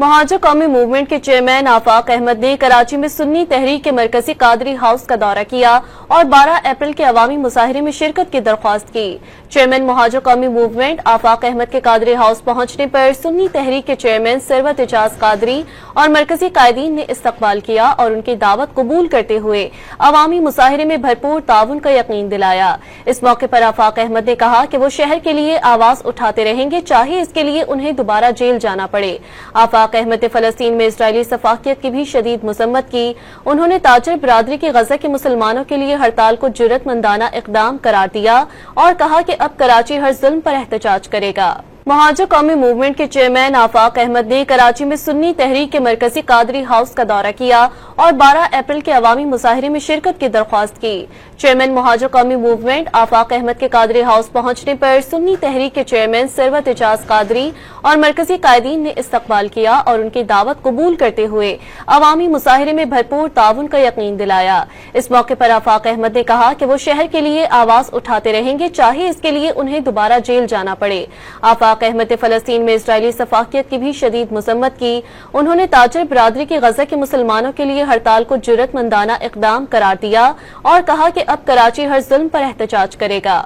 महाजर कौमी मूवमेंट के चेयरमैन आफाक अहमद ने कराची में सुन्नी तहरीक के मरकजी कादरी हाउस का दौरा किया और 12 अप्रैल के अवामी मुजाहिरे में शिरकत की दरख्वास्त की। चेयरमैन महाजर कौमी मूवमेंट आफाक अहमद के कादरी हाउस पहुंचने पर सुन्नी तहरीक के चेयरमैन सरवत एजाज कादरी और मरकजी कायदीन ने इस्तकबाल किया और उनकी दावत कबूल करते हुए अवामी मुजाहिरे में भरपूर ताउन का यकीन दिलाया। इस मौके पर आफाक अहमद ने कहा कि वो शहर के लिए आवाज उठाते रहेंगे, चाहे इसके लिए उन्हें दोबारा जेल जाना पड़े। आफाक अहमद ने फलस्तीन में इजरायली सफाकियत की भी शदीद मजम्मत की। उन्होंने ताजर बरादरी की गजा के मुसलमानों के लिए हड़ताल को जुर्रतमंदाना इकदाम करार दिया और कहा कि अब कराची हर जुल्म पर एहतजाज करेगा। महाजर कौमी मूवमेंट के चेयरमैन आफाक अहमद ने कराची में सुन्नी तहरीक के मरकजी कादरी हाउस का दौरा किया और 12 अप्रैल के अवामी मुजाहिरे में शिरकत की दरख्वास्त की। चेयरमैन महाजर कौमी मूवमेंट आफाक अहमद के कादरी हाउस पहुंचने पर सुन्नी तहरीक के चेयरमैन सरवत एजाज कादरी और मरकजी कायदीन ने इस्तकबाल किया और उनकी दावत कबूल करते हुए अवामी मुजाहिरे में भरपूर ताउन का यकीन दिलाया। इस मौके पर आफाक अहमद ने कहा कि वो शहर के लिए आवाज उठाते रहेंगे, चाहे इसके लिए उन्हें दोबारा जेल जाना पड़े। आफाक अहमद ने फलस्तीन में इजरायली सफाकियत की भी शदीद मजम्मत की। उन्होंने ताजर बरादरी की गजा के मुसलमानों के लिए हड़ताल को जुर्रतमंदाना इकदाम करार दिया और कहा कि अब कराची हर जुल्म पर एहतजाज करेगा।